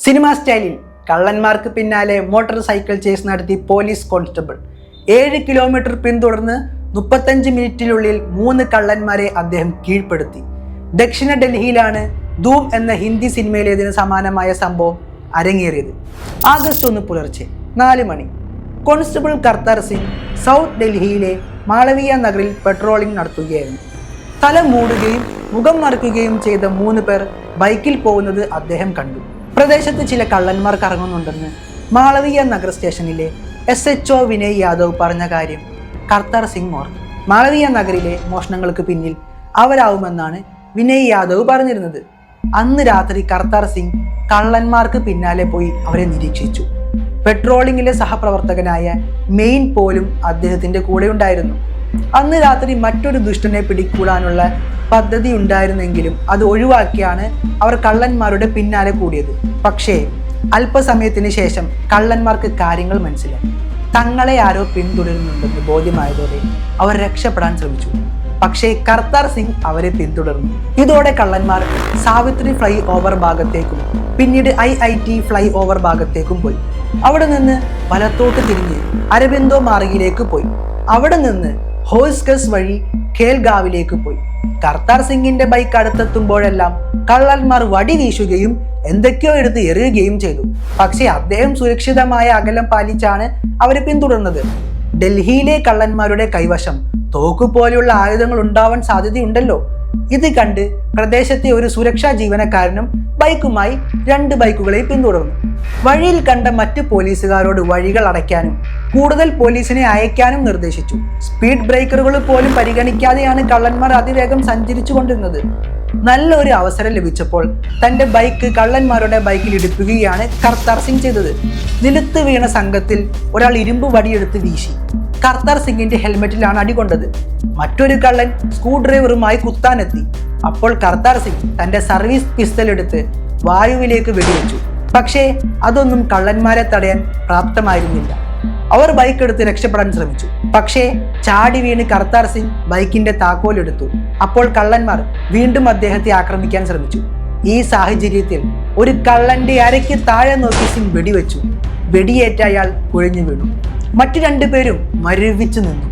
Cinema സ്റ്റൈലിൽ കള്ളന്മാർക്ക് പിന്നാലെ motor cycle chase നടത്തി പോലീസ് കോൺസ്റ്റബിൾ 7 കിലോമീറ്റർ പിന്തുടർന്ന് 35 മിനിറ്റിനുള്ളിൽ 3 കള്ളന്മാരെ അദ്ദേഹം കീഴ്പ്പെടുത്തി. ദക്ഷിണ ഡൽഹിയിലാണ് ധൂം എന്ന ഹിന്ദി സിനിമയിലേതിന് സമാനമായ സംഭവം അരങ്ങേറിയത്. ആഗസ്റ്റ് 1 പുലർച്ചെ 4 മണി കോൺസ്റ്റബിൾ കർത്താർ സിംഗ് സൗത്ത് ഡൽഹിയിലെ മാളവിയ നഗറിൽ പെട്രോളിംഗ് നടത്തുകയായിരുന്നു. തല മൂടുകയും മുഖം മറയ്ക്കുകയും ചെയ്ത 3 പേർ ബൈക്കിൽ പോകുന്നത് അദ്ദേഹം കണ്ടു. പ്രദേശത്ത് ചില കള്ളന്മാർ കറങ്ങുന്നുണ്ടെന്ന് മാളവിയ നഗർ സ്റ്റേഷനിലെ SHO വിനയ് യാദവ് പറഞ്ഞ കാര്യം കർത്താർ സിംഗ് ഓർത്തു. മാളവിയ നഗറിലെ മോഷണങ്ങൾക്ക് പിന്നിൽ അവരാവുമെന്നാണ് വിനയ് യാദവ് പറഞ്ഞിരുന്നത്. അന്ന് രാത്രി കർത്താർ സിംഗ് കള്ളന്മാർക്ക് പിന്നാലെ പോയി അവരെ നിരീക്ഷിച്ചു. പെട്രോളിങ്ങിലെ സഹപ്രവർത്തകനായ മെയിൻ പോലും അദ്ദേഹത്തിന്റെ കൂടെ ഉണ്ടായിരുന്നു. അന്ന് രാത്രി മറ്റൊരു ദുഷ്ടനെ പിടികൂടാനുള്ള പദ്ധതി ഉണ്ടായിരുന്നെങ്കിലും അത് ഒഴിവാക്കിയാണ് അവർ കള്ളന്മാരുടെ പിന്നാലെ കൂടിയത്. പക്ഷേ അല്പസമയത്തിന് ശേഷം കള്ളന്മാർക്ക് കാര്യങ്ങൾ മനസ്സിലായി. തങ്ങളെ ആരോ പിന്തുടരുന്നുണ്ടെന്ന് ബോധ്യമായതോടെ അവർ രക്ഷപ്പെടാൻ ശ്രമിച്ചു. പക്ഷേ കർത്താർ സിംഗ് അവരെ പിന്തുടർന്നു. ഇതോടെ കള്ളന്മാർ സാവിത്രി ഫ്ലൈ ഓവർ ഭാഗത്തേക്കും പിന്നീട് IIT ഫ്ലൈ ഓവർ ഭാഗത്തേക്കും പോയി. അവിടെ നിന്ന് വലത്തോട്ട് തിരിഞ്ഞ് അരബിന്ദോ മാർഗിലേക്ക് പോയി. അവിടെ നിന്ന് ഹോസ്കസ് വഴി ഖേൽഗാവിലേക്ക് പോയി. കർത്താർ സിംഗിന്റെ ബൈക്ക് അടുത്തെത്തുമ്പോഴെല്ലാം കള്ളന്മാർ വടി വീശുകയും എന്തൊക്കെയോ എടുത്ത് എറിയുകയും ചെയ്തു. പക്ഷേ അദ്ദേഹം സുരക്ഷിതമായ അകലം പാലിച്ചാണ് അവരെ പിന്തുടർന്നത്. ഡൽഹിയിലെ കള്ളന്മാരുടെ കൈവശം തോക്ക് പോലെയുള്ള ആയുധങ്ങൾ ഉണ്ടാവാൻ സാധ്യതയുണ്ടല്ലോ. ഇത് കണ്ട് പ്രദേശത്തെ ഒരു സുരക്ഷാ ജീവനക്കാരനും ബൈക്കുമായി 2 ബൈക്കുകളെ പിന്തുടർന്നു. വഴിയിൽ കണ്ട മറ്റ് പോലീസുകാരോട് വഴികൾ അടയ്ക്കാനും കൂടുതൽ പോലീസിനെ അയക്കാനും നിർദ്ദേശിച്ചു. സ്പീഡ് ബ്രേക്കറുകൾ പോലും പരിഗണിക്കാതെയാണ് കള്ളന്മാർ അതിവേഗം സഞ്ചരിച്ചു കൊണ്ടിരുന്നത്. നല്ലൊരു അവസരം ലഭിച്ചപ്പോൾ തന്റെ ബൈക്ക് കള്ളന്മാരുടെ ബൈക്കിൽ ഇടിപ്പിക്കുകയാണ് കർത്താർ സിംഗ് ചെയ്തത്. നിലത്ത് വീണ സംഘത്തിൽ ഒരാൾ ഇരുമ്പ് വടിയെടുത്ത് വീശി. കർത്താർ സിംഗിന്റെ ഹെൽമെറ്റിലാണ് അടികൊണ്ടത്. മറ്റൊരു കള്ളൻ സ്ക്രൂ ഡ്രൈവറുമായി കുത്താനെത്തി. അപ്പോൾ കർത്താർ സിംഗ് തന്റെ സർവീസ് പിസ്റ്റൽ എടുത്ത് വായുവിലേക്ക് വെടിവെച്ചു. പക്ഷേ അതൊന്നും കള്ളന്മാരെ തടയാൻ പ്രാപ്തമായിരുന്നില്ല. അവർ ബൈക്ക് എടുത്ത് രക്ഷപ്പെടാൻ ശ്രമിച്ചു. പക്ഷേ ചാടി വീണ് കർത്താർ സിംഗ് ബൈക്കിന്റെ താക്കോലെടുത്തു. അപ്പോൾ കള്ളന്മാർ വീണ്ടും അദ്ദേഹത്തെ ആക്രമിക്കാൻ ശ്രമിച്ചു. ഈ സാഹചര്യത്തിൽ ഒരു കള്ളന്റെ അരയ്ക്ക് താഴെ നോക്കി സിംഗ് വെടിവെച്ചു. വെടിയേറ്റ അയാൾ കുഴഞ്ഞു വീണു. മറ്റു 2 പേരും മരവിച്ചു നിന്നു.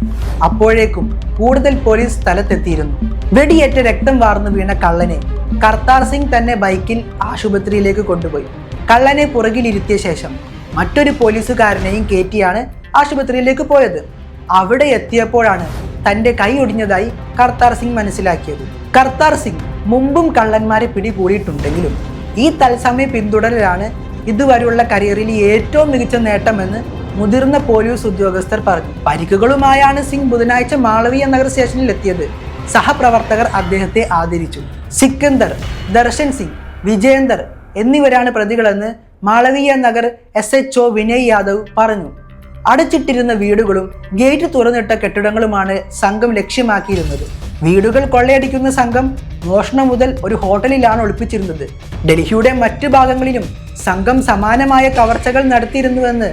അപ്പോഴേക്കും കൂടുതൽ പോലീസ് സ്ഥലത്തെത്തിയിരുന്നു. വെടിയേറ്റ രക്തം വാർന്നു വീണ കള്ളനെ കർത്താർ സിംഗ് തന്നെ ബൈക്കിൽ ആശുപത്രിയിലേക്ക് കൊണ്ടുപോയി. കള്ളനെ പുറകിലിരുത്തിയ ശേഷം മറ്റൊരു പോലീസുകാരനെയും കയറ്റിയാണ് ആശുപത്രിയിലേക്ക് പോയത്. അവിടെ എത്തിയപ്പോഴാണ് തന്റെ കൈ ഒടിഞ്ഞതായി കർത്താർ സിംഗ് മനസ്സിലാക്കിയത്. കർത്താർ സിംഗ് മുമ്പും കള്ളന്മാരെ പിടികൂടിയിട്ടുണ്ടെങ്കിലും ഈ തത്സമയ പിന്തുടരലാണ് ഇതുവരെയുള്ള കരിയറിൽ ഏറ്റവും മികച്ച നേട്ടമെന്ന് മുതിർന്ന പോലീസ് ഉദ്യോഗസ്ഥർ പറഞ്ഞു. പരിക്കുകളുമായാണ് സിംഗ് ബുധനാഴ്ച മാളവിയ നഗർ സ്റ്റേഷനിൽ എത്തിയത്. സഹപ്രവർത്തകർ അദ്ദേഹത്തെ ആദരിച്ചു. സിക്കന്ദർ, ദർശൻ സിംഗ്, വിജേന്ദർ എന്നിവരാണ് പ്രതികളെന്ന് മാളവിയ നഗർ SHO വിനയ് യാദവ് പറഞ്ഞു. അടച്ചിട്ടിരുന്ന വീടുകളും ഗേറ്റ് തുറന്നിട്ട കെട്ടിടങ്ങളുമാണ് സംഘം ലക്ഷ്യമാക്കിയിരുന്നത്. വീടുകൾ കൊള്ളയടിക്കുന്ന സംഘം മോഷണം മുതൽ ഒരു ഹോട്ടലിലാണ് ഒളിപ്പിച്ചിരുന്നത്. ഡൽഹിയുടെ മറ്റു ഭാഗങ്ങളിലും സംഘം സമാനമായ കവർച്ചകൾ നടത്തിയിരുന്നുവെന്ന്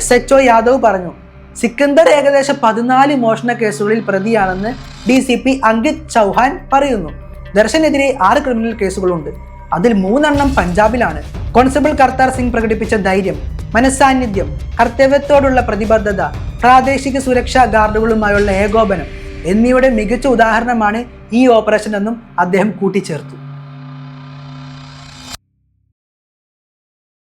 SHO യാദവ് പറഞ്ഞു. സിക്കന്ദർ ഏകദേശം 14 മോഷണ കേസുകളിൽ പ്രതിയാണെന്ന് DCP അങ്കിത് ചൗഹാൻ പറയുന്നു. ദർശനെതിരെ 6 ക്രിമിനൽ കേസുകളുണ്ട്. അതിൽ 3 എണ്ണം പഞ്ചാബിലാണ്. കോൺസ്റ്റബിൾ കർത്താർ സിംഗ് പ്രകടിപ്പിച്ച ധൈര്യം, മനസ്സാന്നിധ്യം, കർത്തവ്യത്തോടുള്ള പ്രതിബദ്ധത, പ്രാദേശിക സുരക്ഷാ ഗാർഡുകളുമായുള്ള ഏകോപനം എന്നിവയുടെ മികച്ച ഉദാഹരണമാണ് ഈ ഓപ്പറേഷൻ എന്നും അദ്ദേഹം കൂട്ടിച്ചേർത്തു.